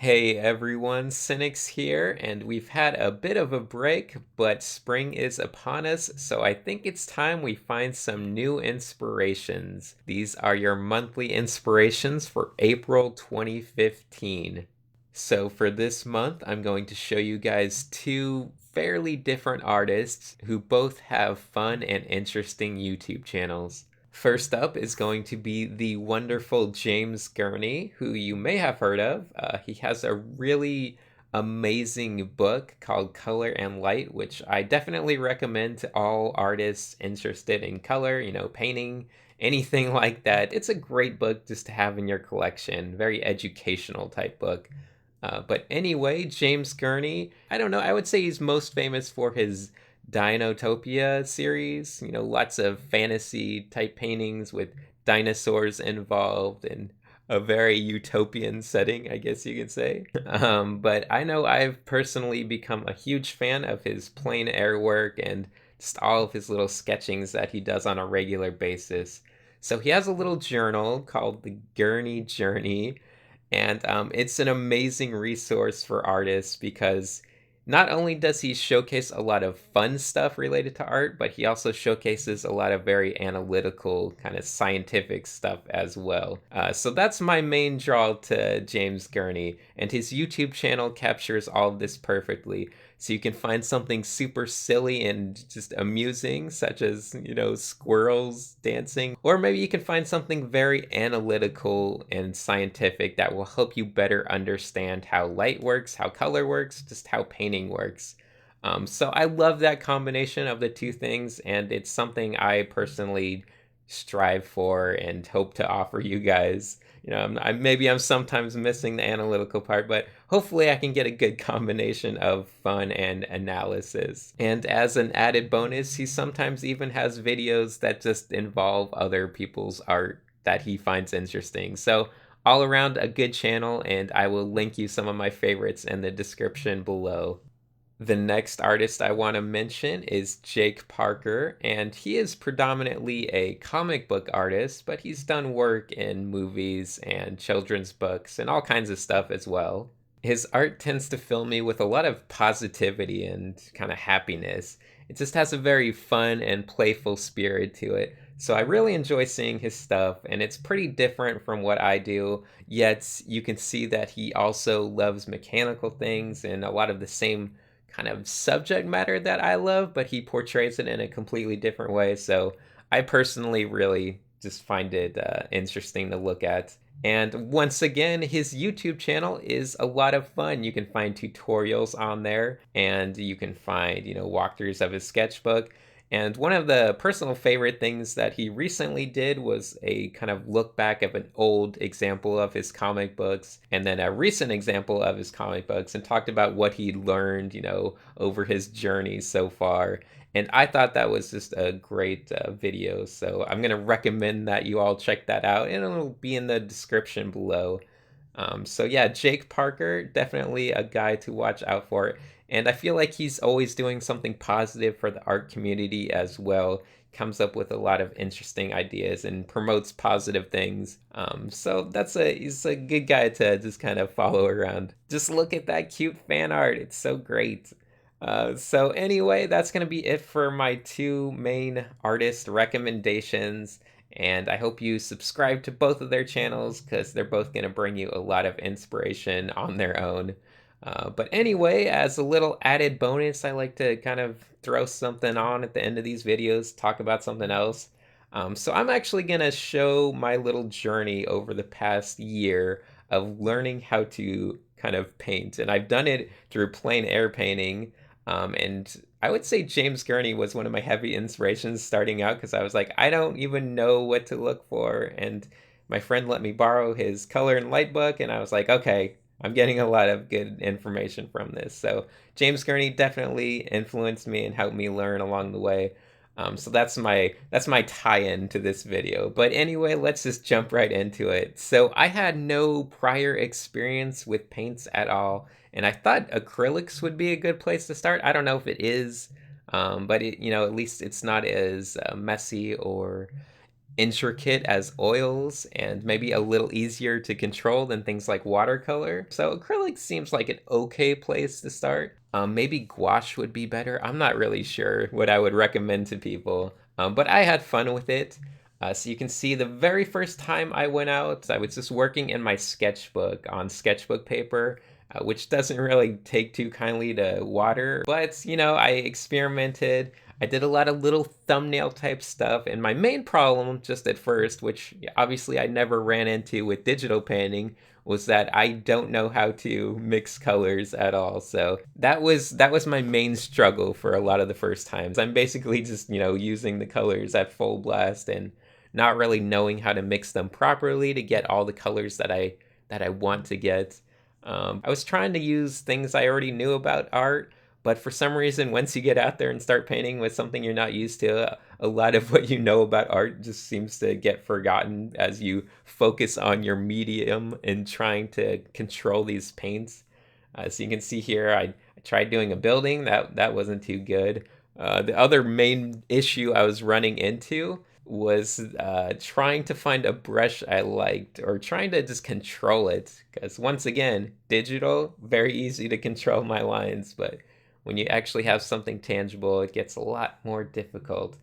Hey everyone, Cynics here, and we've had a bit of a break, but spring is upon us, so I think it's time we find some new inspirations. These are your monthly inspirations for April 2015. So for this month, I'm going to show you guys two fairly different artists who both have fun and interesting YouTube channels. First up is going to be the wonderful James Gurney, who you may have heard of. He has a really amazing book called Color and Light, which I definitely recommend to all artists interested in color, painting, anything like that. It's a great book just to have in your collection, very educational type book. But anyway, James Gurney, I don't know, I would say he's most famous for his Dinotopia series, lots of fantasy type paintings with dinosaurs involved and a very utopian setting, I guess you could say. But I know I've personally become a huge fan of his plein air work and just all of his little sketchings that he does on a regular basis. So he has a little journal called the Gurney Journey, and it's an amazing resource for artists because not only does he showcase a lot of fun stuff related to art, but he also showcases a lot of very analytical, kind of scientific stuff as well. So that's my main draw to James Gurney, and his YouTube channel captures all of this perfectly. So you can find something super silly and just amusing, such as, squirrels dancing, or maybe you can find something very analytical and scientific that will help you better understand how light works, how color works, just how painting works. So I love that combination of the two things, and it's something I personally strive for and hope to offer you guys. Maybe I'm sometimes missing the analytical part, but hopefully I can get a good combination of fun and analysis. And as an added bonus, he sometimes even has videos that just involve other people's art that he finds interesting. So all around a good channel, and I will link you some of my favorites in the description below. The next artist I want to mention is Jake Parker, and he is predominantly a comic book artist, but he's done work in movies and children's books and all kinds of stuff as well. His art tends to fill me with a lot of positivity and kind of happiness. It just has a very fun and playful spirit to it. So I really enjoy seeing his stuff, and it's pretty different from what I do, yet you can see that he also loves mechanical things and a lot of the same kind of subject matter that I love, but he portrays it in a completely different way. So I personally really just find it interesting to look at. And once again, his YouTube channel is a lot of fun. You can find tutorials on there, and you can find, walkthroughs of his sketchbook. And one of the personal favorite things that he recently did was a kind of look back of an old example of his comic books and then a recent example of his comic books and talked about what he learned, over his journey so far. And I thought that was just a great video. So I'm going to recommend that you all check that out, and it'll be in the description below. So yeah, Jake Parker, definitely a guy to watch out for. And I feel like he's always doing something positive for the art community as well. Comes up with a lot of interesting ideas and promotes positive things. So he's a good guy to just kind of follow around. Just look at that cute fan art. It's so great. So anyway, that's gonna be it for my two main artist recommendations. And I hope you subscribe to both of their channels because they're both going to bring you a lot of inspiration on their own. But anyway, as a little added bonus, I like to kind of throw something on at the end of these videos, talk about something else. So I'm actually going to show my little journey over the past year of learning how to kind of paint. And I've done it through plein air painting. And I would say James Gurney was one of my heavy inspirations starting out because I was like, I don't even know what to look for. And my friend let me borrow his color and light book, and I was like, okay, I'm getting a lot of good information from this. So James Gurney definitely influenced me and helped me learn along the way. So that's my tie-in to this video. But anyway, let's just jump right into it. So I had no prior experience with paints at all, and I thought acrylics would be a good place to start. I don't know if it is, but at least it's not as messy or intricate as oils and maybe a little easier to control than things like watercolor. So acrylic seems like an okay place to start. Maybe gouache would be better. I'm not really sure what I would recommend to people, but I had fun with it. So you can see the very first time I went out, I was just working in my sketchbook on sketchbook paper, which doesn't really take too kindly to water. But, I experimented. I did a lot of little thumbnail type stuff. And my main problem, just at first, which obviously I never ran into with digital painting, was that I don't know how to mix colors at all. So that was my main struggle for a lot of the first times. I'm basically just, using the colors at full blast and not really knowing how to mix them properly to get all the colors that I want to get. I was trying to use things I already knew about art, but for some reason, once you get out there and start painting with something you're not used to, a lot of what you know about art just seems to get forgotten as you focus on your medium and trying to control these paints. So you can see here, I tried doing a building. That wasn't too good. The other main issue I was running into was trying to find a brush I liked or trying to just control it. Because once again, digital, very easy to control my lines, but when you actually have something tangible, it gets a lot more difficult.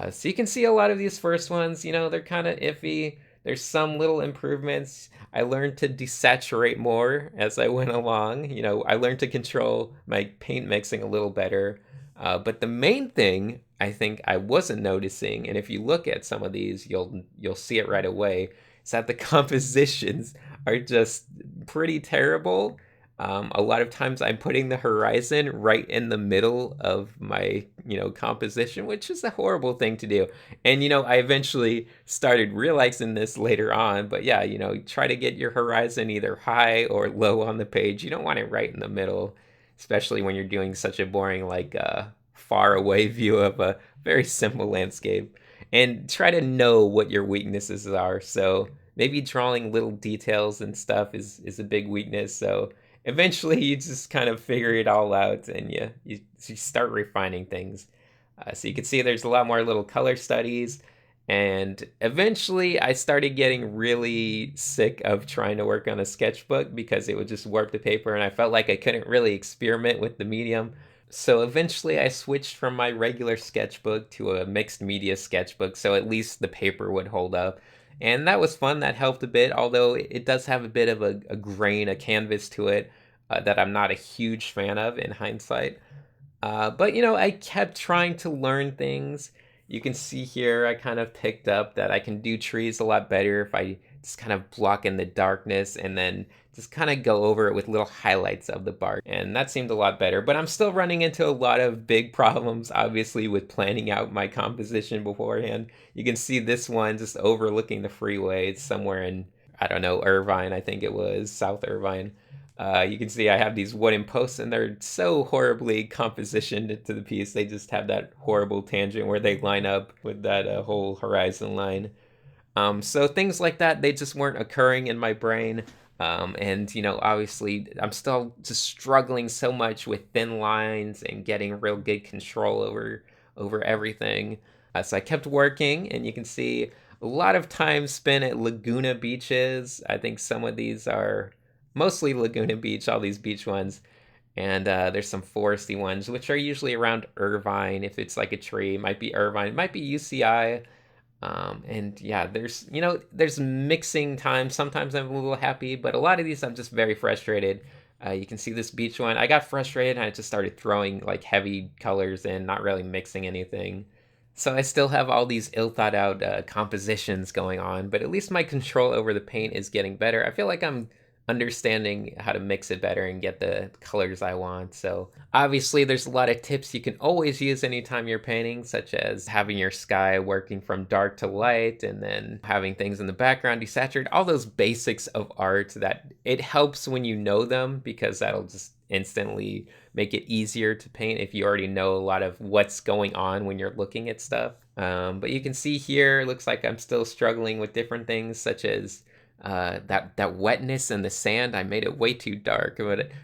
So you can see a lot of these first ones, they're kind of iffy. There's some little improvements. I learned to desaturate more as I went along. I learned to control my paint mixing a little better. But the main thing I think I wasn't noticing, and if you look at some of these, you'll see it right away, is that the compositions are just pretty terrible. A lot of times I'm putting the horizon right in the middle of my, composition, which is a horrible thing to do. And, I eventually started realizing this later on, but yeah, try to get your horizon either high or low on the page. You don't want it right in the middle, especially when you're doing such a boring, like, far away view of a very simple landscape. And try to know what your weaknesses are. So maybe drawing little details and stuff is a big weakness. So eventually you just kind of figure it all out and you start refining things. So you can see there's a lot more little color studies. And eventually I started getting really sick of trying to work on a sketchbook because it would just warp the paper and I felt like I couldn't really experiment with the medium. So eventually I switched from my regular sketchbook to a mixed media sketchbook so at least the paper would hold up. And that was fun, that helped a bit, although it does have a bit of a grain, a canvas to it that I'm not a huge fan of in hindsight. But I kept trying to learn things. You can see here I kind of picked up that I can do trees a lot better if I just kind of block in the darkness and then just kind of go over it with little highlights of the bark. And that seemed a lot better. But I'm still running into a lot of big problems, obviously, with planning out my composition beforehand. You can see this one just overlooking the freeway. It's somewhere in, I don't know, Irvine, I think it was, South Irvine. You can see I have these wooden posts and they're so horribly compositioned into the piece. They just have that horrible tangent where they line up with that whole horizon line. So things like that, they just weren't occurring in my brain. And obviously I'm still just struggling so much with thin lines and getting real good control over everything. So I kept working, and you can see a lot of time spent at Laguna beaches. I think some of these are mostly Laguna Beach, all these beach ones. And there's some foresty ones, which are usually around Irvine. If it's like a tree, it might be Irvine, it might be UCI. And yeah, there's mixing time. Sometimes I'm a little happy, but a lot of these I'm just very frustrated. You can see this beach one. I got frustrated and I just started throwing like heavy colors in, not really mixing anything. So I still have all these ill thought out compositions going on, but at least my control over the paint is getting better. I feel like I'm understanding how to mix it better and get the colors I want. So obviously there's a lot of tips you can always use anytime you're painting, such as having your sky working from dark to light and then having things in the background desaturate, all those basics of art that it helps when you know them because that'll just instantly make it easier to paint if you already know a lot of what's going on when you're looking at stuff. But you can see here, it looks like I'm still struggling with different things such as that wetness in the sand. I made it way too dark.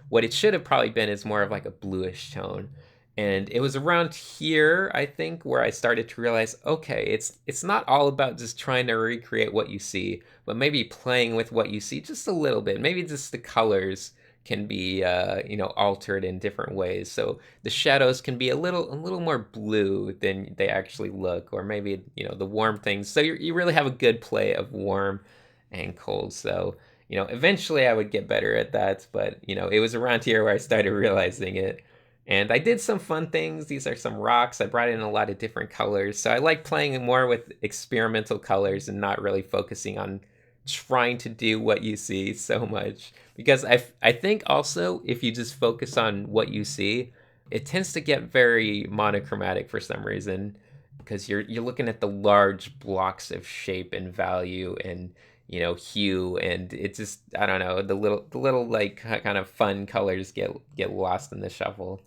What it should have probably been is more of like a bluish tone. And it was around here, I think, where I started to realize, okay, it's not all about just trying to recreate what you see, but maybe playing with what you see just a little bit. Maybe just the colors can be altered in different ways. So the shadows can be a little more blue than they actually look, or maybe the warm things. So you really have a good play of warm and cold. So eventually I would get better at that, but it was around here where I started realizing it. And I did some fun things. These are some rocks. I brought in a lot of different colors. So I like playing more with experimental colors and not really focusing on trying to do what you see so much. Because I think also if you just focus on what you see, it tends to get very monochromatic for some reason. Because you're looking at the large blocks of shape and value and hue, and it just, I don't know, the little like kind of fun colors get lost in the shuffle.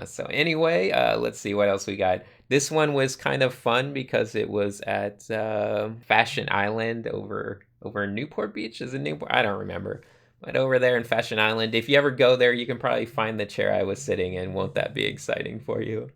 So anyway, let's see what else we got. This one was kind of fun because it was at Fashion Island over in Newport Beach. Is it Newport? I don't remember. But over there in Fashion Island, if you ever go there, you can probably find the chair I was sitting in. Won't that be exciting for you?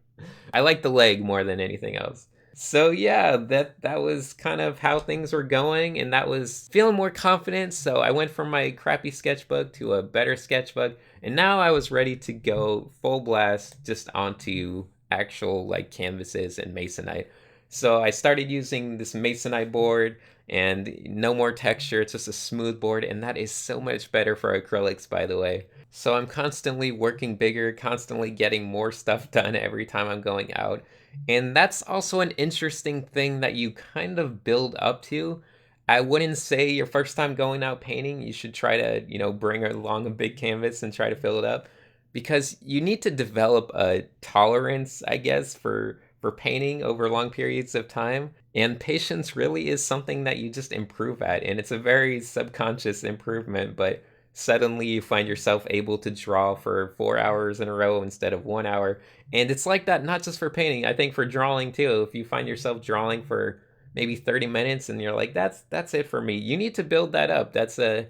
I like the leg more than anything else. So yeah, that was kind of how things were going, and that was feeling more confident. So I went from my crappy sketchbook to a better sketchbook, and now I was ready to go full blast just onto actual like canvases and masonite. So I started using this masonite board and no more texture, it's just a smooth board, and that is so much better for acrylics, by the way. So I'm constantly working bigger, constantly getting more stuff done every time I'm going out. And that's also an interesting thing that you kind of build up to. I wouldn't say your first time going out painting, you should try to, bring along a big canvas and try to fill it up, because you need to develop a tolerance, I guess, for painting over long periods of time. And patience really is something that you just improve at, and it's a very subconscious improvement, but suddenly you find yourself able to draw for 4 hours in a row instead of 1 hour. And it's like that not just for painting, I think for drawing too. If you find yourself drawing for maybe 30 minutes and you're like, that's it for me, you need to build that up. That's a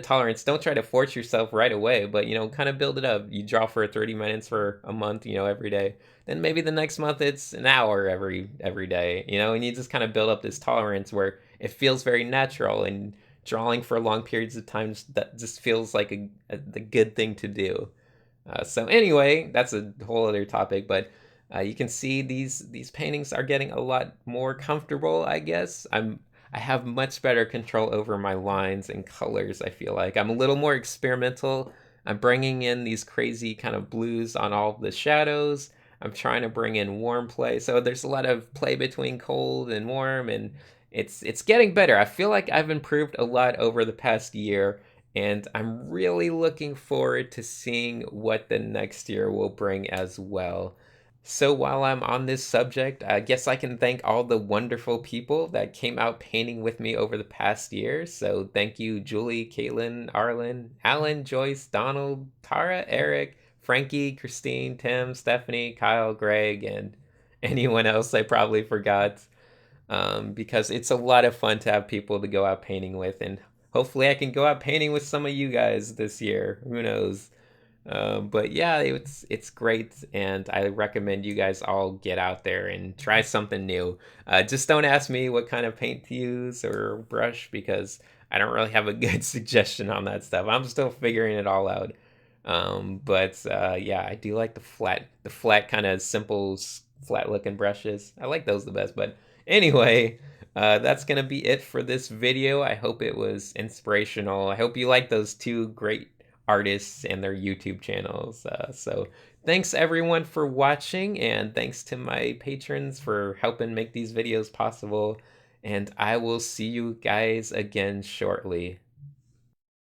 tolerance. Don't try to force yourself right away, but kind of build it up. You draw for 30 minutes for a month, every day. Then maybe the next month it's an hour every day, and you just kind of build up this tolerance where it feels very natural, and drawing for long periods of time that just feels like a good thing to do. So anyway, that's a whole other topic, but you can see these paintings are getting a lot more comfortable, I guess. I have much better control over my lines and colors, I feel like. I'm a little more experimental. I'm bringing in these crazy kind of blues on all the shadows. I'm trying to bring in warm play. So there's a lot of play between cold and warm, and it's getting better. I feel like I've improved a lot over the past year, and I'm really looking forward to seeing what the next year will bring as well. So while I'm on this subject, I guess I can thank all the wonderful people that came out painting with me over the past year. So thank you, Julie, Caitlin, Arlen, Alan, Joyce, Donald, Tara, Eric, Frankie, Christine, Tim, Stephanie, Kyle, Greg, and anyone else I probably forgot. Because it's a lot of fun to have people to go out painting with, and hopefully I can go out painting with some of you guys this year. Who knows? But yeah, it's great, and I recommend you guys all get out there and try something new. Just don't ask me what kind of paint to use or brush, because I don't really have a good suggestion on that stuff. I'm still figuring it all out. But yeah, I do like the flat kind of simple, flat looking brushes. I like those the best. But anyway, that's gonna be it for this video. I hope it was inspirational. I hope you like those two great artists and their YouTube channels. So thanks everyone for watching, and thanks to my patrons for helping make these videos possible. And I will see you guys again shortly.